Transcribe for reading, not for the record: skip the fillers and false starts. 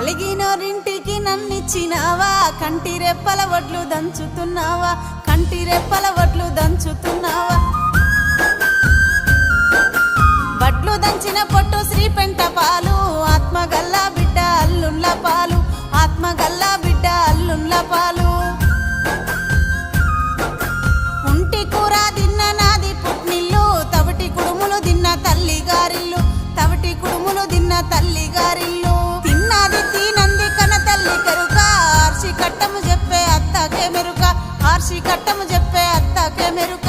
అలిగినోరింటికి నన్నిచ్చినావా, కంటి రెప్పల వడ్లు దంచుతున్నావా, కంటి రెప్పల వడ్లు దంచుతున్నావా. వడ్లు దంచిన పొట్టు శ్రీ పెంట పాలు, ఆత్మగల్లా బిడ్డ అల్లుళ్ళ పాలు, ఆత్మగల్లా బిడ్డ అల్లుళ్ళ పాలు. ఉంటి కూర తిన్న నాది పుట్నిల్లు, తవిటి కుడుములు తిన్న తల్లి గారిల్లు, తవిటి కుడుములు తిన్న తల్లి గారిల్లు. తిన్నది తినంది కన తల్లి కెరుక, ఆర్షి కట్టము చెప్పే అత్తకే మెరుక, ఆర్షి కట్టము చెప్పే అత్తకే మెరుక.